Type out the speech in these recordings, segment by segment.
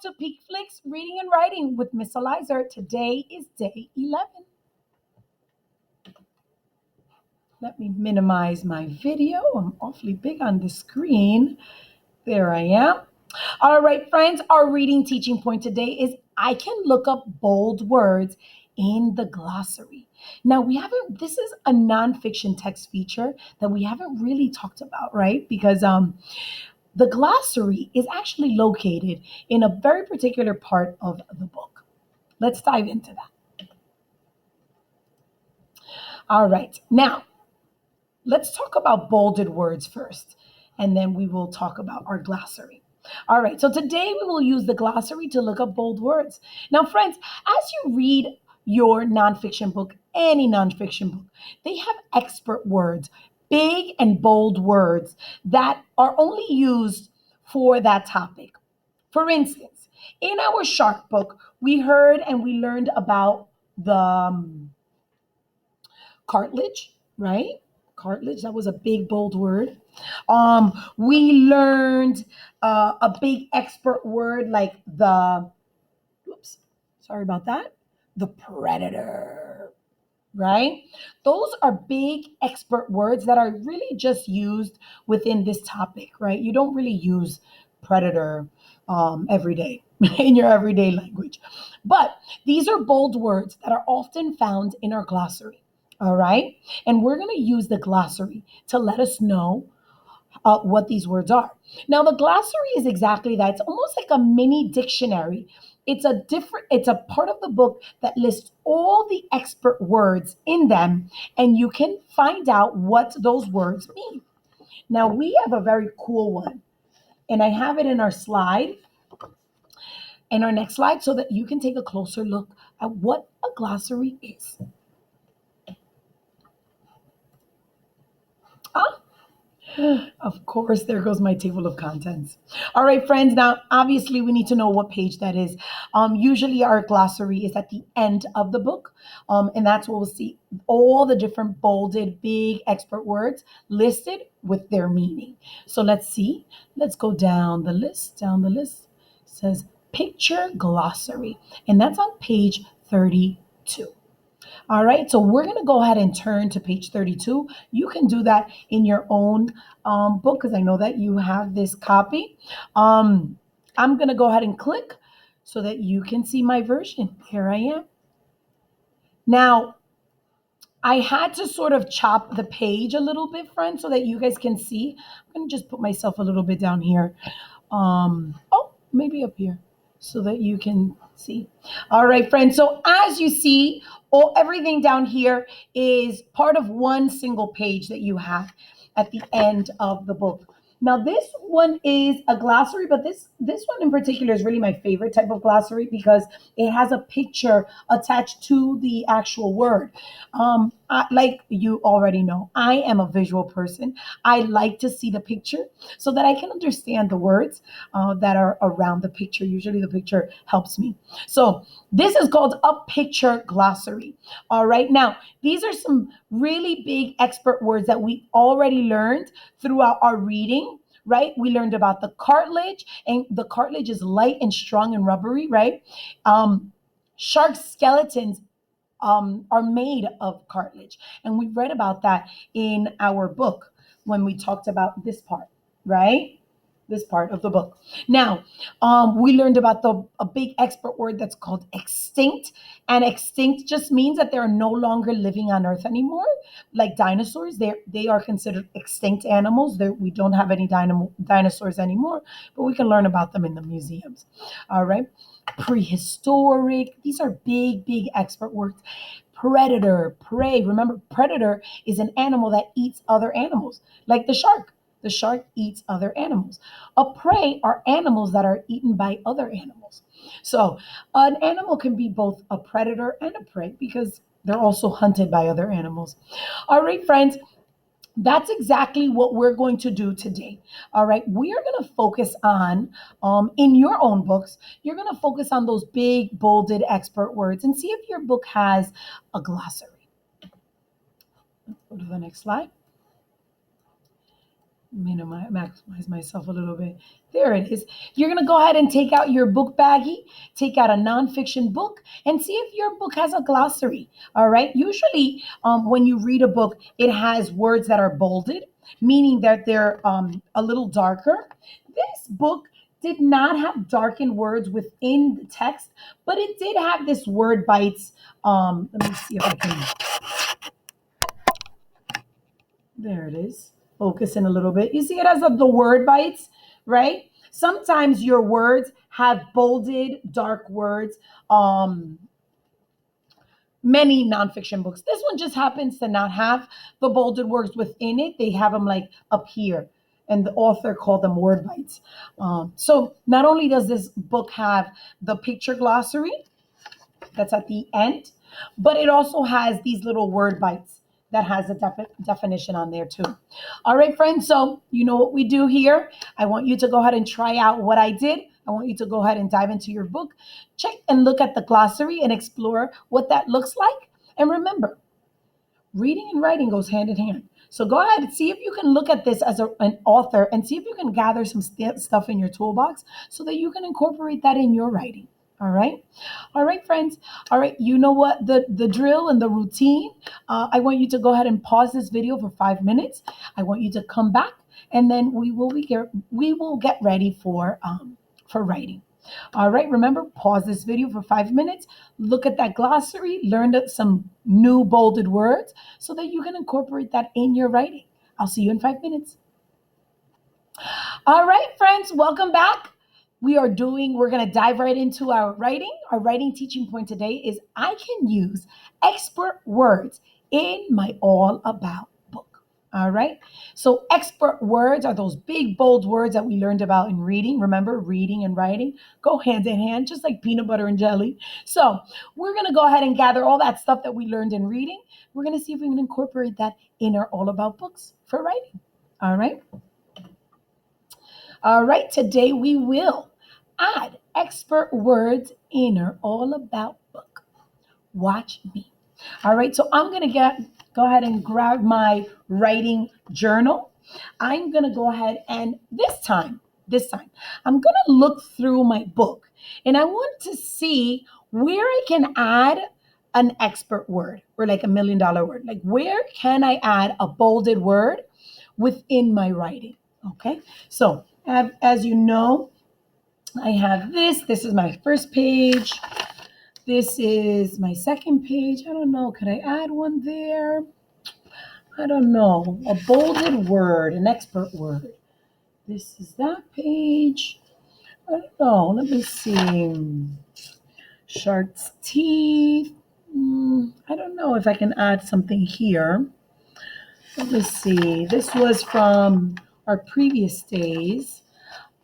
to Peak Flicks Reading and Writing with Miss Eliza. Today is day 11. Let me minimize my video. I'm awfully big on the screen. There I am. All right, friends, our reading teaching point today is I can look up bold words in the glossary. Now, this is a nonfiction text feature that we haven't really talked about, right? Because the glossary is actually located in a very particular part of the book. Let's dive into that. All right, now let's talk about bolded words first, and then we will talk about our glossary. All right, so today we will use the glossary to look up bold words. Now, friends, as you read your nonfiction book, any nonfiction book, they have expert words, big and bold words that are only used for that topic. For instance, in our shark book, we heard and we learned about the cartilage, right? Cartilage, that was a big, bold word. We learned a big expert word like oops, sorry about that, the predator, right? Those are big expert words that are really just used within this topic, right? You don't really use predator every day in your everyday language. But these are bold words that are often found in our glossary. All right. And we're going to use the glossary to let us know what these words are. Now, the glossary is exactly that. It's almost like a mini dictionary. It's a part of the book that lists all the expert words in them, and you can find out what those words mean. Now, we have a very cool one, and I have it in our next slide, so that you can take a closer look at what a glossary is. Ah, of course, there goes my table of contents. All right, friends. Now, obviously, we need to know what page that is. Usually, our glossary is at the end of the book, and that's where we'll see all the different bolded, big expert words listed with their meaning. So let's see. Let's go down the list. Down the list it says picture glossary, and that's on page 32. All right, so we're going to go ahead and turn to page 32. You can do that in your own book because I know that you have this copy. I'm going to go ahead and click so that you can see my version. Here I am. Now, I had to sort of chop the page a little bit, friends, so that you guys can see. I'm going to just put myself a little bit down here. Maybe up here so that you can see. All right, friends. So as you see, everything down here is part of one single page that you have at the end of the book. Now, this one is a glossary, but this one in particular is really my favorite type of glossary because it has a picture attached to the actual word. Like you already know, I am a visual person. I like to see the picture so that I can understand the words that are around the picture. Usually the picture helps me. So this is called a picture glossary. All right. Now, these are some really big expert words that we already learned throughout our reading, right? We learned about the cartilage, and the cartilage is light and strong and rubbery, right? Shark skeletons are made of cartilage. And we read about that in our book when we talked about this part, right? This part of the book. Now, we learned about a big expert word that's called extinct. And extinct just means that they're no longer living on Earth anymore. Like dinosaurs, they are considered extinct animals. We don't have any dinosaurs anymore, but we can learn about them in the museums. All right. Prehistoric. These are big, big expert words. Predator, prey. Remember, predator is an animal that eats other animals, like the shark. The shark eats other animals. A prey are animals that are eaten by other animals. So an animal can be both a predator and a prey because they're also hunted by other animals. All right, friends. That's exactly what we're going to do today. All right. We are going to focus on, in your own books, you're going to focus on those big, bolded expert words and see if your book has a glossary. Go to the next slide. Maximize myself a little bit. There it is. You're going to go ahead and take out your book baggie, take out a nonfiction book, and see if your book has a glossary. All right. Usually, when you read a book, it has words that are bolded, meaning that they're a little darker. This book did not have darkened words within the text, but it did have this word bites. Let me see if I can. There it is. Focus in a little bit. You see it as the word bites, right? Sometimes your words have bolded, dark words. Um, Many nonfiction books. This one just happens to not have the bolded words within it. They have them like up here, and the author called them word bites. So not only does this book have the picture glossary, that's at the end, but it also has these little word bites that has a definition on there too. All right, friends. So you know what we do here. I want you to go ahead and try out what I did. I want you to go ahead and dive into your book, check and look at the glossary and explore what that looks like. And remember, reading and writing goes hand in hand. So go ahead and see if you can look at this as an author and see if you can gather some stuff in your toolbox so that you can incorporate that in your writing. All right. All right, friends. All right. You know what the drill and the routine. I want you to go ahead and pause this video for 5 minutes. I want you to come back, and then we will get ready for writing. All right, remember, pause this video for 5 minutes, look at that glossary, learn some new bolded words so that you can incorporate that in your writing. I'll see you in 5 minutes. All right, friends, welcome back. We're going to dive right into our writing. Our writing teaching point today is I can use expert words in my all about book. All right. So, expert words are those big, bold words that we learned about in reading. Remember, reading and writing go hand in hand, just like peanut butter and jelly. So, we're going to go ahead and gather all that stuff that we learned in reading. We're going to see if we can incorporate that in our all about books for writing. All right. All right, today we will add expert words in our all about book. Watch me. All right, so I'm going to go ahead and grab my writing journal. I'm going to go ahead and this time, I'm going to look through my book and I want to see where I can add an expert word or like $1 million word. Like, where can I add a bolded word within my writing? Okay, so as you know, I have this. This is my first page. This is my second page. I don't know. Could I add one there? I don't know. A bolded word, an expert word. This is that page. I don't know. Let me see. Shark's teeth. I don't know if I can add something here. Let me see. This was from our previous days.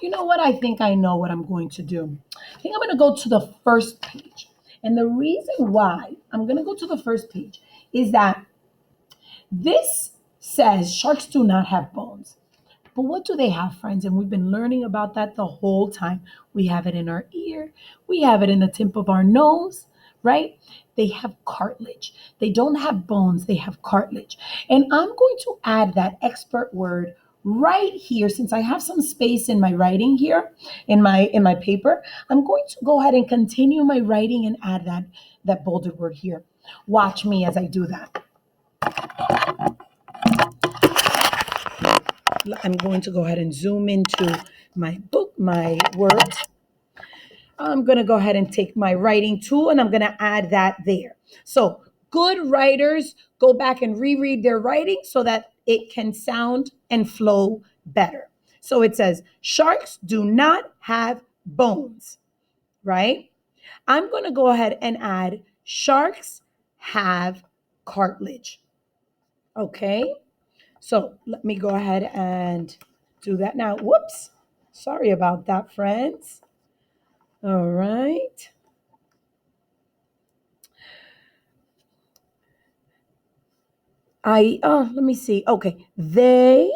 You know what? I think I know what I'm going to do. I think I'm going to go to the first page. And the reason why I'm going to go to the first page is that this says sharks do not have bones. But what do they have, friends? And we've been learning about that the whole time. We have it in our ear, we have it in the tip of our nose, right? They have cartilage. They don't have bones, they have cartilage. And I'm going to add that expert word right here since I have some space in my writing here in my paper. I'm going to go ahead and continue my writing and add that bolded word here. Watch me as I do that. I'm going to go ahead and zoom into my book, my words. I'm going to go ahead and take my writing tool and I'm going to add that there. So, good writers go back and reread their writing so that it can sound and flow better. So it says, sharks do not have bones, right? I'm going to go ahead and add, sharks have cartilage. Okay? So let me go ahead and do that now. Whoops. Sorry about that, friends. All right. Let me see. Okay. They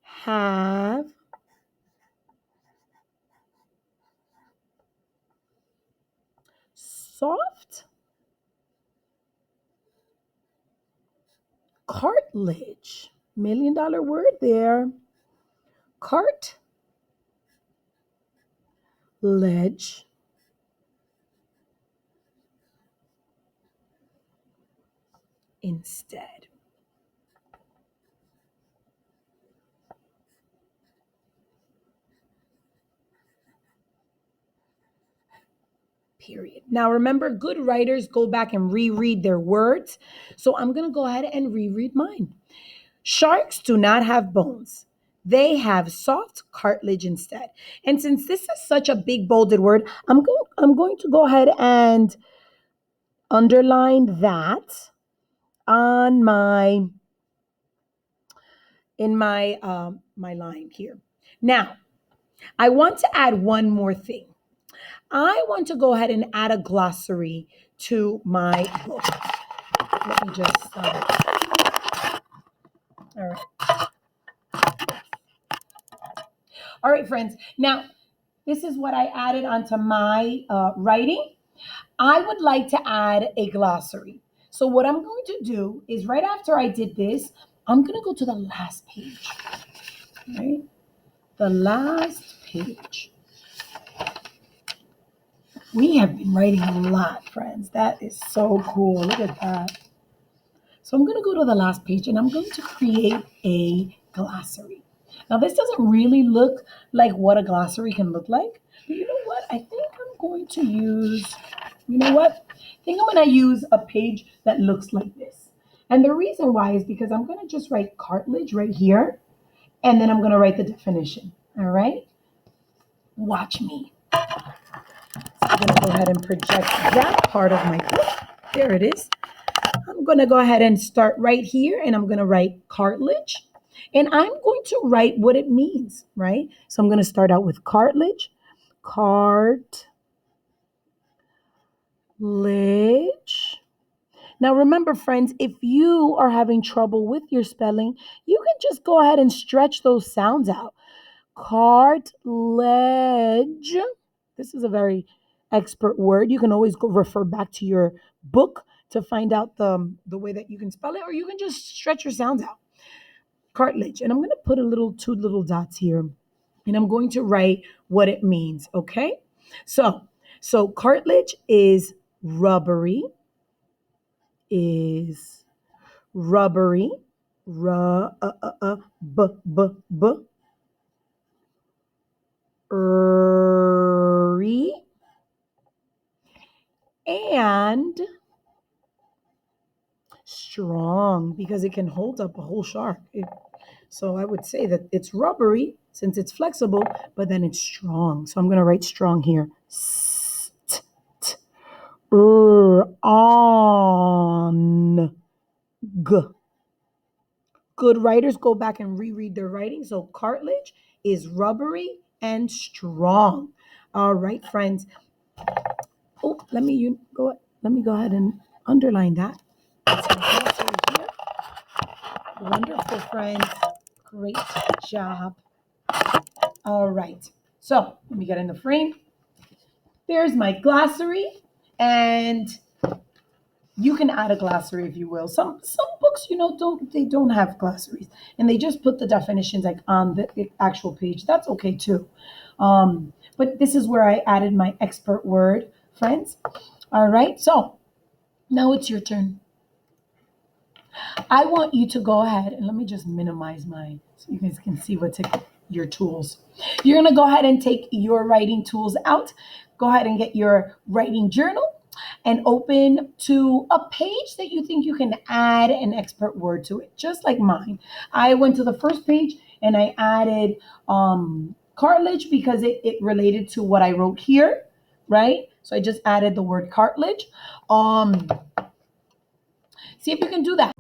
have soft cartilage. $1 million word there. Cartilage instead. Period. Now remember, good writers go back and reread their words. So I'm going to go ahead and reread mine. Sharks do not have bones. They have soft cartilage instead. And since this is such a big bolded word, I'm going to go ahead and underline that on my in my my line here. Now, I want to add one more thing. I want to go ahead and add a glossary to my book. Let me just, all right. All right, friends. Now, this is what I added onto my writing. I would like to add a glossary. So what I'm going to do is right after I did this, I'm going to go to the last page, right? The last page. We have been writing a lot, friends. That is so cool. Look at that. So I'm going to go to the last page and I'm going to create a glossary. Now, this doesn't really look like what a glossary can look like. But you know what? I think I'm going to use, you know what? I think I'm going to use a page that looks like this. And the reason why is because I'm going to just write cartilage right here. And then I'm going to write the definition. All right? Watch me. I'm going to go ahead and project that part of my book. There it is. I'm going to go ahead and start right here and I'm going to write cartilage. And I'm going to write what it means, right? So I'm going to start out with cartilage. Cartilage. Now remember, friends, if you are having trouble with your spelling, you can just go ahead and stretch those sounds out. Cartilage. This is a very expert word. You can always go refer back to your book to find out the way that you can spell it, or you can just stretch your sounds out. Cartilage. And I'm going to put two little dots here, and I'm going to write what it means, okay? So cartilage is rubbery, is rubbery, b, b, b, and strong because it can hold up a whole shark. So I would say that it's rubbery since it's flexible, but then it's strong. So I'm going to write strong here. On. Good writers go back and reread their writing. So cartilage is rubbery and strong. All right, friends. Oh, let me go ahead and underline that. Wonderful, friends. Great job. All right. So let me get in the frame. There's my glossary, and you can add a glossary if you will. Some books, don't have glossaries, and they just put the definitions like on the actual page. That's okay too. But this is where I added my expert word, friends. All right. So now it's your turn. I want you to go ahead and let me just minimize mine so you guys can see what's your tools. You're going to go ahead and take your writing tools out. Go ahead and get your writing journal and open to a page that you think you can add an expert word to it, just like mine. I went to the first page and I added cartilage because it related to what I wrote here, right? So I just added the word cartilage. See if you can do that.